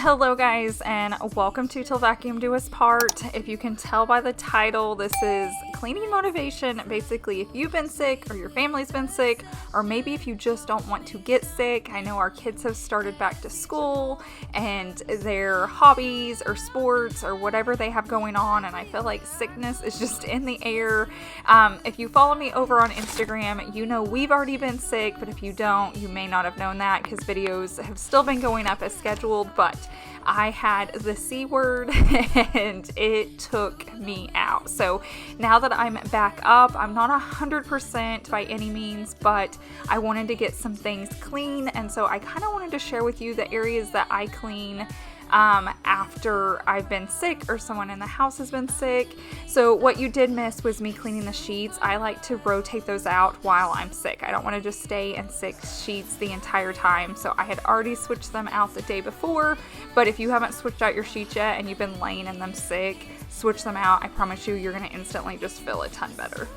Hello guys, and welcome to Till Vacuum Do Us Part. If you can tell by the title, this is cleaning motivation. Basically, if you've been sick or your family's been sick, or maybe if you just don't want to get sick. I know our kids have started back to school and their hobbies or sports or whatever they have going on, and I feel like sickness is just in the air. If you follow me over on Instagram, you know we've already been sick, but if you don't, you may not have known that because videos have still been going up as scheduled, but I had the C word and it took me out. So now that I'm back up, I'm not 100% by any means, but I wanted to get some things clean. And so I kind of wanted to share with you the areas that I clean after I've been sick or someone in the house has been sick. So what you did miss was me cleaning the sheets. I like to rotate those out while I'm sick. I don't want to just stay in sick sheets the entire time. So I had already switched them out the day before, but if you haven't switched out your sheets yet and you've been laying in them sick, switch them out. I promise you, you're going to instantly just feel a ton better.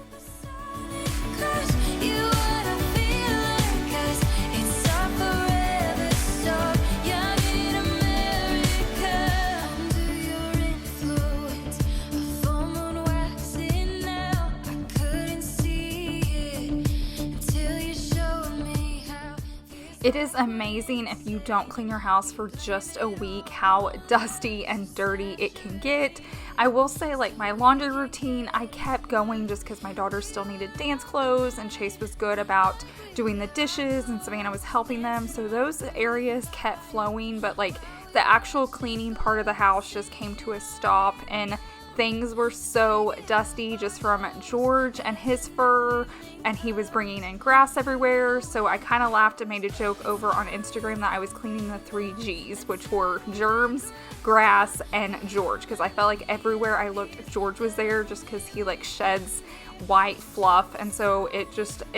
It is amazing if you don't clean your house for just a week how dusty and dirty it can get. I will say, like, my laundry routine, I kept going just because my daughter still needed dance clothes and Chase was good about doing the dishes and Savannah was helping them. So those areas kept flowing, but like the actual cleaning part of the house just came to a stop, and things were so dusty just from George and his fur, and he was bringing in grass everywhere. So I kind of laughed and made a joke over on Instagram that I was cleaning the 3 G's, which were germs, grass, and George, because I felt like everywhere I looked, George was there just because he like sheds white fluff, and so it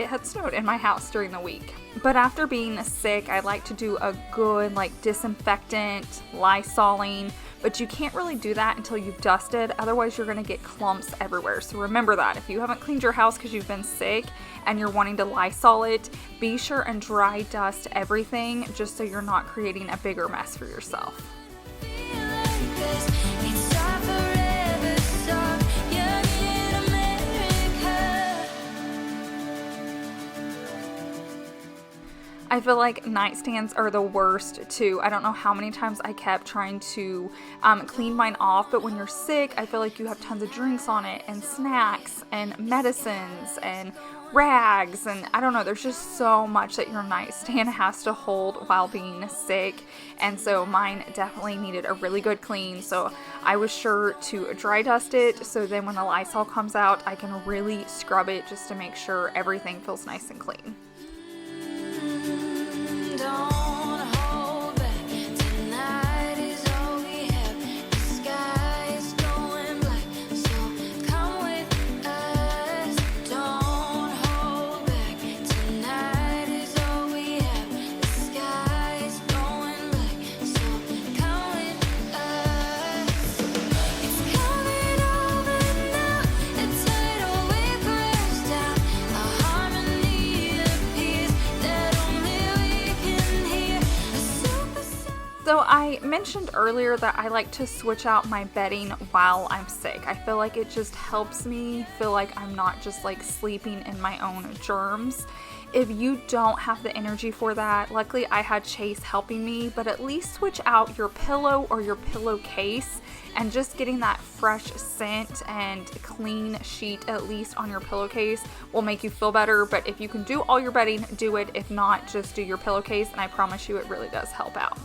had snowed in my house during the week. But after being sick, I like to do a good like disinfectant, Lysoling, but you can't really do that until you've dusted, otherwise you're going to get clumps everywhere. So remember that if you haven't cleaned your house because you've been sick and you're wanting to Lysol it, be sure and dry dust everything just so you're not creating a bigger mess for yourself. I feel like nightstands are the worst too. I don't know how many times I kept trying to clean mine off, but when you're sick, I feel like you have tons of drinks on it and snacks and medicines and rags, and I don't know, there's just so much that your nightstand has to hold while being sick, and so mine definitely needed a really good clean. So I was sure to dry dust it, so then when the Lysol comes out, I can really scrub it just to make sure everything feels nice and clean. So I mentioned earlier that I like to switch out my bedding while I'm sick. I feel like it just helps me feel like I'm not just like sleeping in my own germs. If you don't have the energy for that, luckily I had Chase helping me, but at least switch out your pillow or your pillowcase, and just getting that fresh scent and clean sheet at least on your pillowcase will make you feel better. But if you can do all your bedding, do it. If not, just do your pillowcase, and I promise you it really does help out.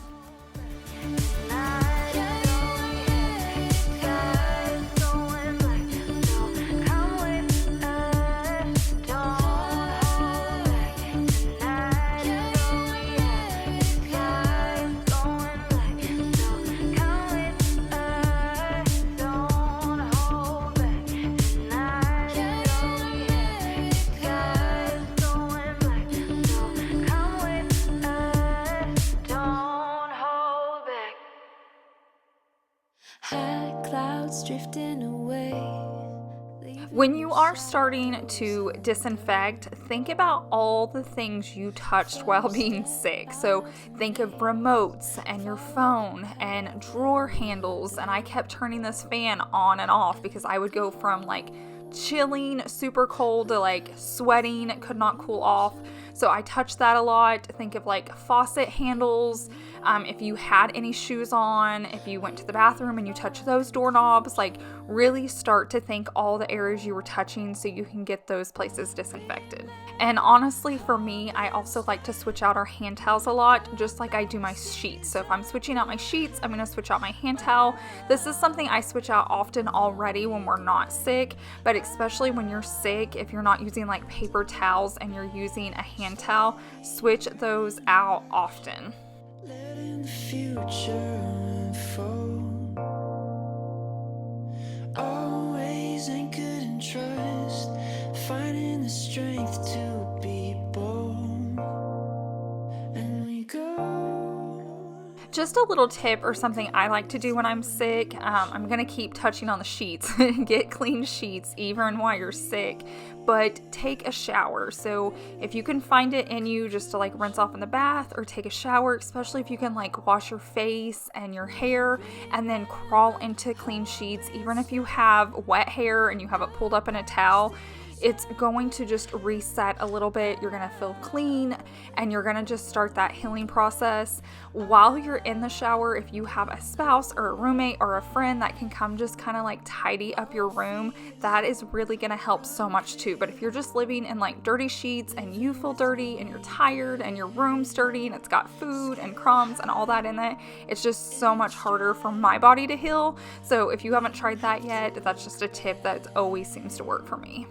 When you are starting to disinfect, think about all the things you touched while being sick. So think of remotes and your phone and drawer handles. And I kept turning this fan on and off because I would go from like chilling, super cold to like sweating, could not cool off. So I touched that a lot. Think of like faucet handles. If you had any shoes on, if you went to the bathroom and you touched those doorknobs, like really start to think all the areas you were touching so you can get those places disinfected. And honestly, for me, I also like to switch out our hand towels a lot, just like I do my sheets. So if I'm switching out my sheets, I'm going to switch out my hand towel. This is something I switch out often already when we're not sick, but especially when you're sick, if you're not using like paper towels and you're using a hand towel, switch those out often. Letting the future unfold, always anchored in trust, finding the strength to be bold, and we go. Just a little tip or something I like to do when I'm sick, I'm going to keep touching on the sheets. Get clean sheets even while you're sick, but take a shower. So if you can find it in you just to like rinse off in the bath or take a shower, especially if you can like wash your face and your hair and then crawl into clean sheets, even if you have wet hair and you have it pulled up in a towel, it's going to just reset a little bit. You're going to feel clean and you're going to just start that healing process. While you're in the shower, if you have a spouse or a roommate or a friend that can come just kind of like tidy up your room, that is really going to help so much too. But if you're just living in like dirty sheets and you feel dirty and you're tired and your room's dirty and it's got food and crumbs and all that in it, it's just so much harder for my body to heal. So if you haven't tried that yet, that's just a tip that always seems to work for me.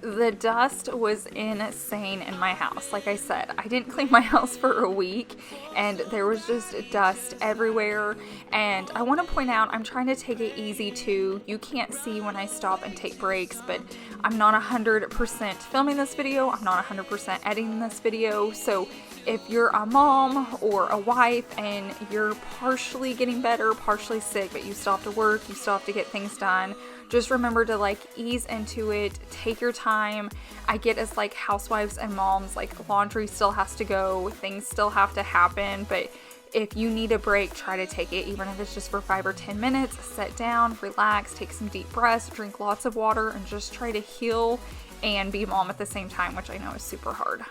The dust was insane in my house. Like I said, I didn't clean my house for a week and there was just dust everywhere. And I want to point out, I'm trying to take it easy too. You can't see when I stop and take breaks, but I'm not 100% filming this video. I'm not 100% editing this video. So if you're a mom or a wife and you're partially getting better, partially sick, but you still have to work, you still have to get things done, just remember to like ease into it, take your time. I get as like housewives and moms, like laundry still has to go, things still have to happen, but if you need a break, try to take it, even if it's just for 5 or 10 minutes. Sit down, relax, take some deep breaths, drink lots of water, and just try to heal and be a mom at the same time, which I know is super hard.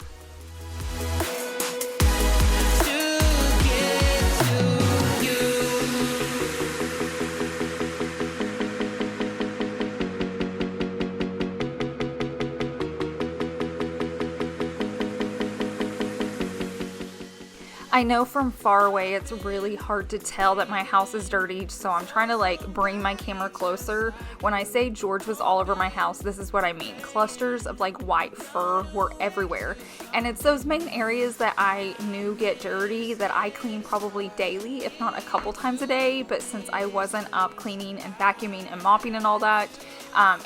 I know from far away it's really hard to tell that my house is dirty, so I'm trying to like bring my camera closer. When I say George was all over my house, this is what I mean. Clusters of like white fur were everywhere. And it's those main areas that I knew get dirty that I clean probably daily, if not a couple times a day. But since I wasn't up cleaning and vacuuming and mopping and all that,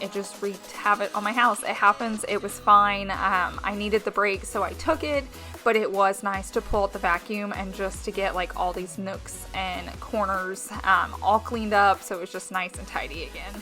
it just wreaked havoc on my house. It happens. It was fine. I needed the break, so I took it. But it was nice to pull out the vacuum and just to get like all these nooks and corners all cleaned up, so it was just nice and tidy again.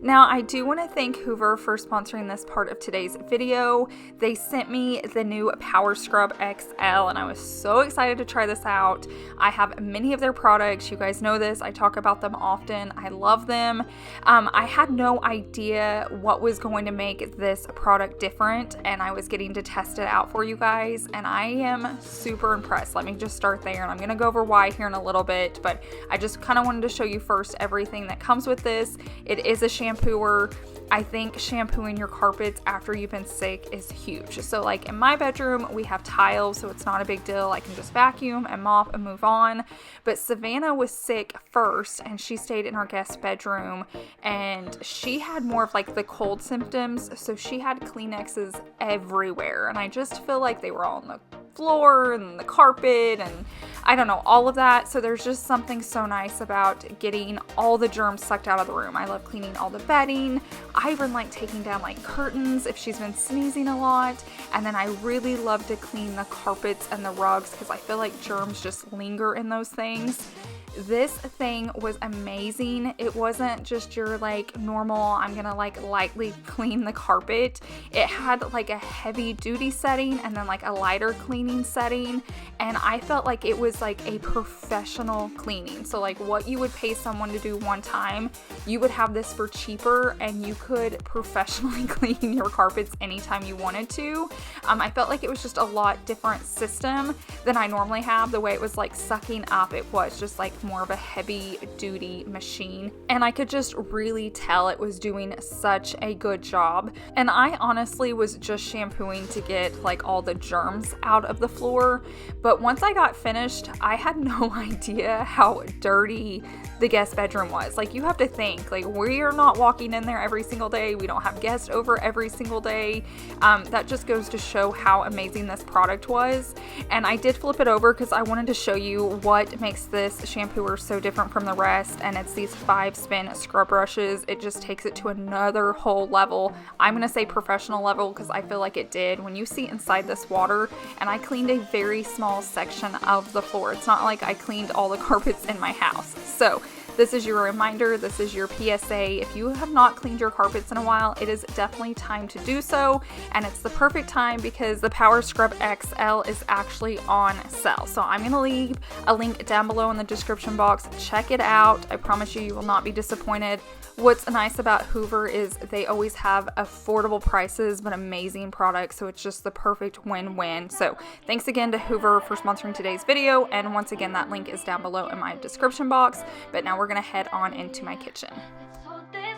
Now, I do want to thank Hoover for sponsoring this part of today's video. They sent me the new Power Scrub XL, and I was so excited to try this out. I have many of their products. You guys know this. I talk about them often. I love them. I had no idea what was going to make this product different, and I was getting to test it out for you guys, and I am super impressed. Let me just start there, and I'm going to go over why here in a little bit, but I just kind of wanted to show you first everything that comes with this. It is a shampoo shampooer, I think shampooing your carpets after you've been sick is huge. So like in my bedroom, we have tiles, so it's not a big deal. I can just vacuum and mop and move on. But Savannah was sick first, and she stayed in our guest bedroom, and she had more of like the cold symptoms. So she had Kleenexes everywhere, and I just feel like they were all on the floor and the carpet and I don't know, all of that. So there's just something so nice about getting all the germs sucked out of the room. I love cleaning all the bedding. I even like taking down like curtains if she's been sneezing a lot. And then I really love to clean the carpets and the rugs because I feel like germs just linger in those things. This thing was amazing. It wasn't just your like normal, I'm gonna like lightly clean the carpet. It had like a heavy duty setting and then like a lighter cleaning setting. And I felt like it was like a professional cleaning. So like what you would pay someone to do one time, you would have this for cheaper and you could professionally clean your carpets anytime you wanted to. I felt like it was just a lot different system than I normally have. The way it was like sucking up, it was just like more of a heavy duty machine, and I could just really tell it was doing such a good job. And I honestly was just shampooing to get like all the germs out of the floor, but once I got finished, I had no idea how dirty the guest bedroom was. Like, you have to think, like, we are not walking in there every single day. We don't have guests over every single day. That just goes to show how amazing this product was. And I did flip it over because I wanted to show you what makes this shampooer so different from the rest, and it's these 5-spin scrub brushes. It just takes it to another whole level. I'm gonna say professional level because I feel like it did. When you see inside this water, and I cleaned a very small section of the floor. It's not like I cleaned all the carpets in my house. So this is your reminder, this is your PSA. If you have not cleaned your carpets in a while, it is definitely time to do so. And it's the perfect time because the Power Scrub XL is actually on sale. So I'm going to leave a link down below in the description box. Check it out. I promise you, you will not be disappointed. What's nice about Hoover is they always have affordable prices but amazing products, so it's just the perfect win-win. So thanks again to Hoover for sponsoring today's video, and once again that link is down below in my description box. But now we're gonna head on into my kitchen.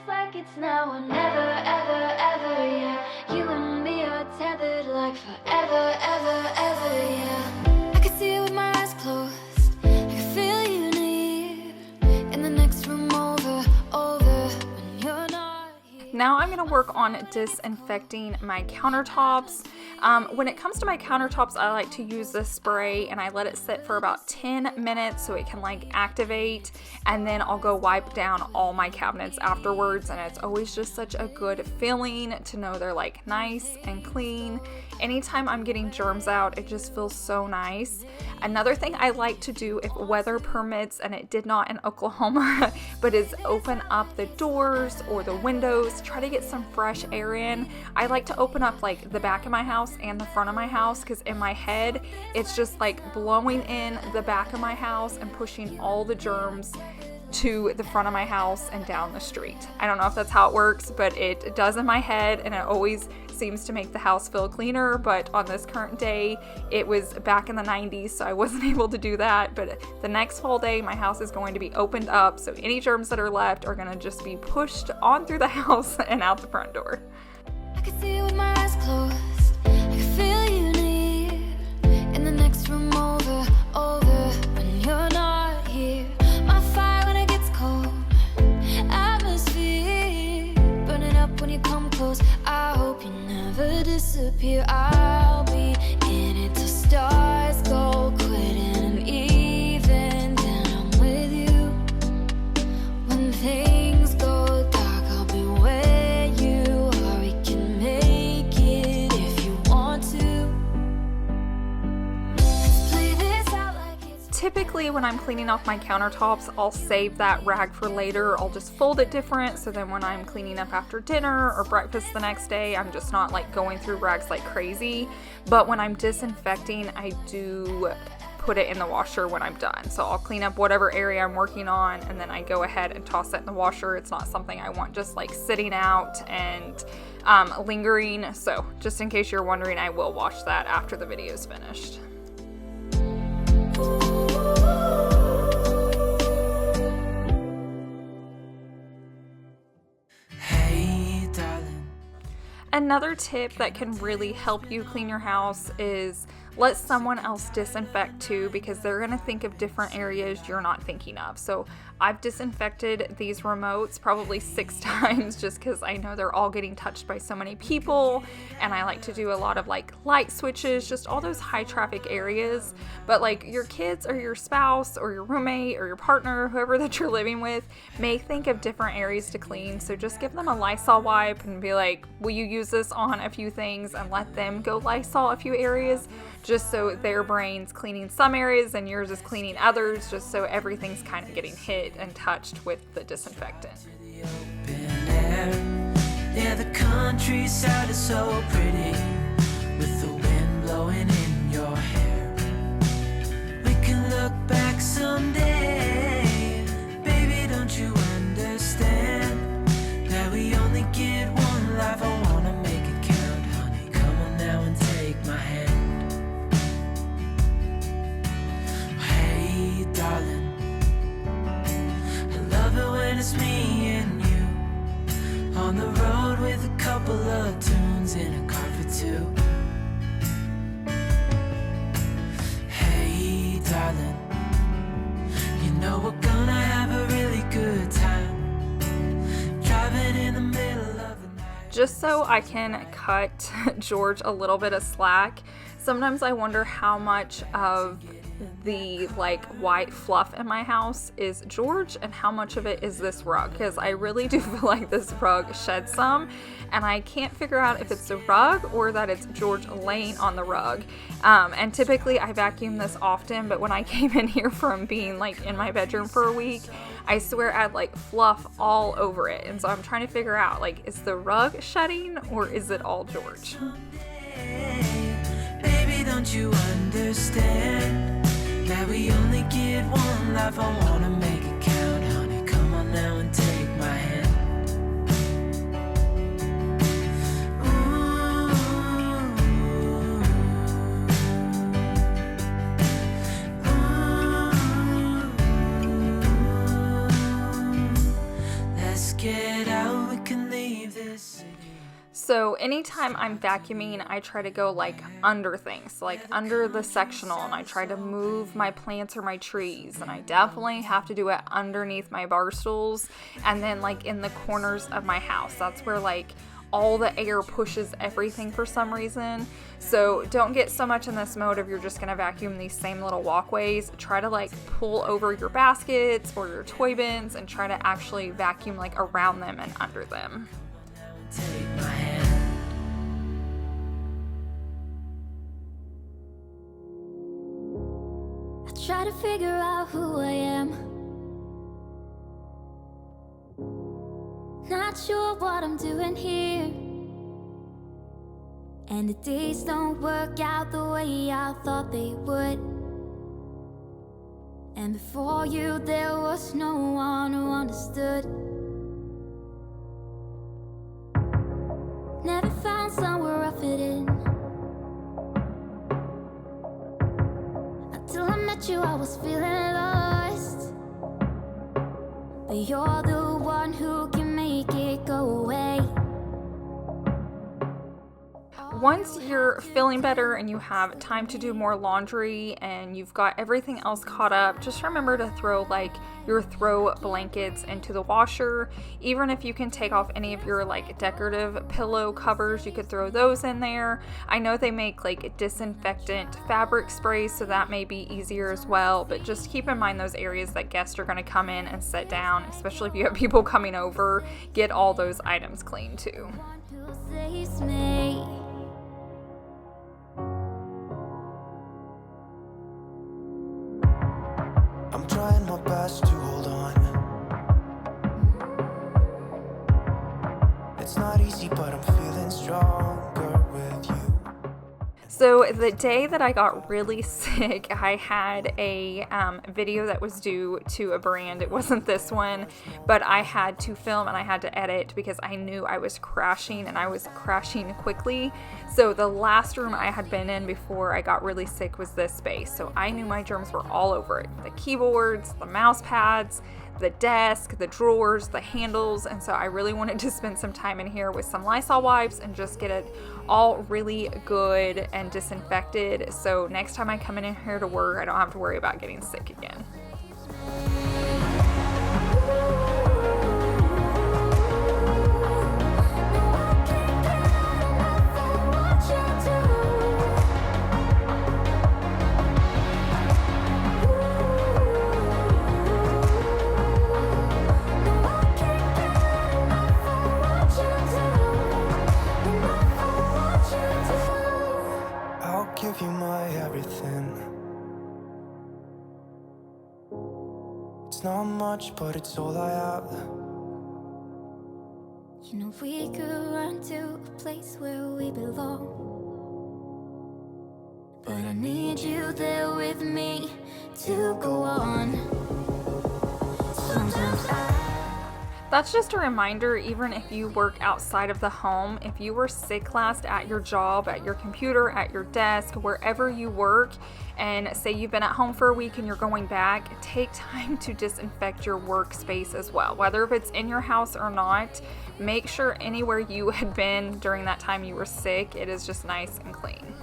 Like it's now or never, ever, ever, yeah. You and me are tethered like forever, ever, ever, yeah. I can see it with my eyes closed. I can feel you near in the next room over when you're not here. Now I'm going to work on disinfecting my countertops. When it comes to my countertops, I like to use this spray and I let it sit for about 10 minutes so it can like activate, and then I'll go wipe down all my cabinets afterwards, and it's always just such a good feeling to know they're like nice and clean. Anytime I'm getting germs out, it just feels so nice. Another thing I like to do if weather permits, and it did not in Oklahoma, but is open up the doors or the windows, try to get some fresh air in. I like to open up like the back of my house and the front of my house because in my head it's just like blowing in the back of my house and pushing all the germs to the front of my house and down the street. I don't know if that's how it works, but it does in my head, and it always seems to make the house feel cleaner. But on this current day, it was back in the 90s, so I wasn't able to do that. But the next whole day, my house is going to be opened up, so any germs that are left are going to just be pushed on through the house and out the front door. I can see it with my eyes closed. I can feel you near in the next room over when you're not here. My fire when it gets cold, atmosphere burning up when you come close. I hope you never disappear. I'll be in it till stars go quitting, and even then I'm with you. When things go dark, I'll be where you are. We can make it if you want to. Let's play this out like it's Typically when I'm cleaning off my countertops, I'll save that rag for later. I'll just fold it different, so then when I'm cleaning up after dinner or breakfast the next day, I'm just not like going through rags like crazy. But when I'm disinfecting, I do put it in the washer when I'm done. So I'll clean up whatever area I'm working on, and then I go ahead and toss it in the washer. It's not something I want just like sitting out and lingering. So just in case you're wondering, I will wash that after the video is finished. Hey, Another tip that can really help you clean your house is let someone else disinfect too, because they're going to think of different areas you're not thinking of. So I've disinfected these remotes probably 6 times just because I know they're all getting touched by so many people, and I like to do a lot of like light switches, just all those high traffic areas. But like your kids or your spouse or your roommate or your partner, whoever that you're living with, may think of different areas to clean. So just give them a Lysol wipe and be like, will you use this on a few things, and let them go Lysol a few areas, just so their brain's cleaning some areas and yours is cleaning others, just so everything's kind of getting hit and touched with the disinfectant. Yeah, the countryside is so pretty, with the wind blowing in your hair. We can look back someday, baby, don't you understand that we only get one life? I wanna make it count, honey, come on now and take my hand. Hey, darling, I love it when it's me and you on the road with a couple of tunes in a car for two. Hey, darling, you know we're gonna have a really good time driving in the middle of the night. Just so I can cut George a little bit of slack, sometimes I wonder how much of the like white fluff in my house is George and how much of it is this rug, because I really do feel like this rug sheds some, and I can't figure out if it's the rug or that it's George laying on the rug. And typically I vacuum this often, but when I came in here from being like in my bedroom for a week, I swear I had like fluff all over it, and so I'm trying to figure out, like, is the rug shedding or is it all George? Baby, don't you understand that we only get one life? I wanna make it count, honey, come on now and take my hand. Let's get out, we can leave this city. So anytime I'm vacuuming, I try to go like under things, like under the sectional, and I try to move my plants or my trees, and I definitely have to do it underneath my bar stools, and then like in the corners of my house. That's where like all the air pushes everything for some reason. So don't get so much in this mode of you're just gonna vacuum these same little walkways. Try to like pull over your baskets or your toy bins and try to actually vacuum like around them and under them. Take my hand. I try to figure out who I am. Not sure what I'm doing here, and the days don't work out the way I thought they would. And before you there was no one who understood. Never found somewhere I fit in. Until I met you, I was feeling lost. But you're the one who can make it go away. Once you're feeling better and you have time to do more laundry and you've got everything else caught up, just remember to throw like your throw blankets into the washer. Even if you can take off any of your like decorative pillow covers, you could throw those in there. I know they make like disinfectant fabric sprays, so that may be easier as well, but just keep in mind those areas that guests are going to come in and sit down, especially if you have people coming over. Get all those items clean too. Who saves me? I'm trying my best to hold on. It's not easy, but I'm feeling stronger with you. So the day that I got really sick, I had a video that was due to a brand. It wasn't this one, but I had to film and I had to edit because I knew I was crashing, and I was crashing quickly. So the last room I had been in before I got really sick was this space. So I knew my germs were all over it. The keyboards, the mouse pads, the desk, the drawers, the handles, and so I really wanted to spend some time in here with some Lysol wipes and just get it all really good and disinfected, so next time I come in here to work, I don't have to worry about getting sick again. Give you my everything. It's not much, but it's all I have. You know we could run to a place where we belong, but I need you there with me to go on. Sometimes That's just a reminder, even if you work outside of the home, if you were sick last at your job, at your computer, at your desk, wherever you work, and say you've been at home for a week and you're going back, take time to disinfect your workspace as well. Whether if it's in your house or not, make sure anywhere you had been during that time you were sick, it is just nice and clean.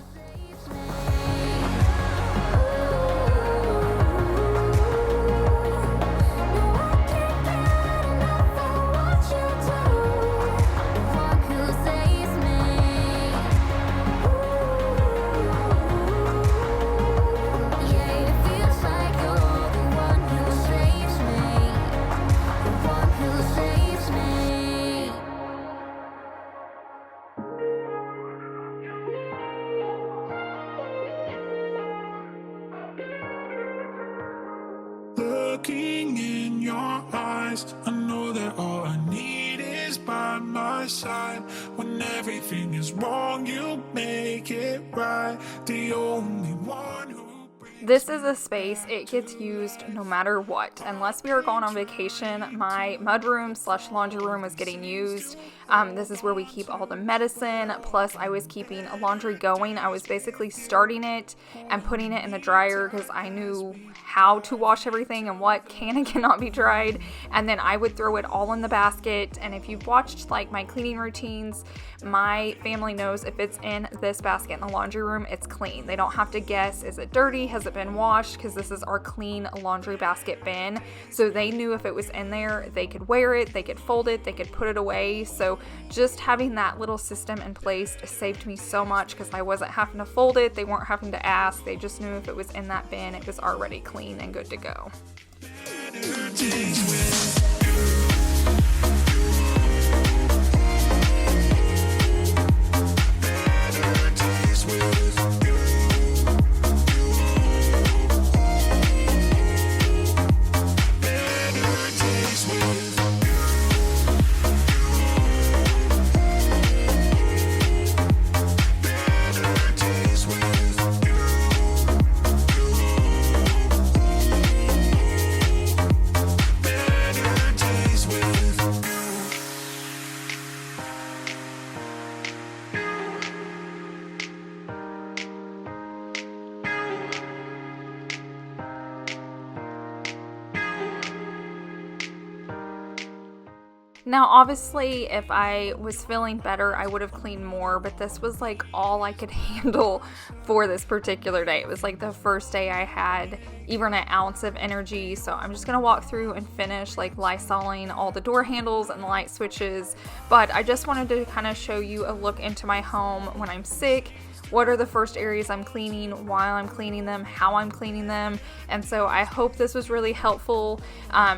Looking in your eyes, I know that all I need is by my side. When everything is wrong, you make it right. The only one who This is a space, it gets used no matter what. Unless we are going on vacation, my mudroom / laundry room was getting used. This is where we keep all the medicine, plus I was keeping laundry going. I was basically starting it and putting it in the dryer because I knew how to wash everything and what can and cannot be dried, and then I would throw it all in the basket. And if you've watched like my cleaning routines, my family knows if it's in this basket in the laundry room, it's clean. They don't have to guess, is it dirty, has it been washed, because this is our clean laundry basket bin. So they knew if it was in there, they could wear it, they could fold it, they could put it away. So just having that little system in place saved me so much because I wasn't having to fold it, they weren't having to ask, they just knew if it was in that bin, it was already clean and good to go. Now, obviously, if I was feeling better, I would have cleaned more, but this was like all I could handle for this particular day. It was like the first day I had even an ounce of energy, so I'm just gonna walk through and finish like Lysoling all the door handles and the light switches. But I just wanted to kind of show you a look into my home when I'm sick. What are the first areas I'm cleaning, while I'm cleaning them, how I'm cleaning them, and so I hope this was really helpful.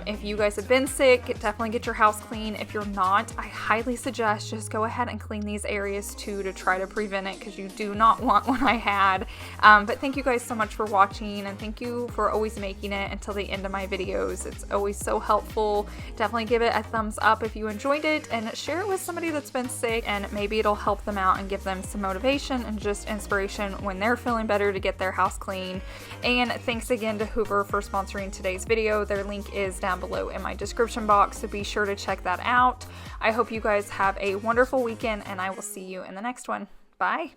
If you guys have been sick, definitely get your house clean. If you're not, I highly suggest just go ahead and clean these areas too to try to prevent it, because you do not want what I had. But thank you guys so much for watching, and thank you for always making it until the end of my videos. It's always so helpful. Definitely give it a thumbs up if you enjoyed it, and share it with somebody that's been sick, and maybe it'll help them out and give them some motivation and just inspiration when they're feeling better to get their house clean. And thanks again to Hoover for sponsoring today's video. Their link is down below in my description box, so be sure to check that out. I hope you guys have a wonderful weekend, and I will see you in the next one. Bye.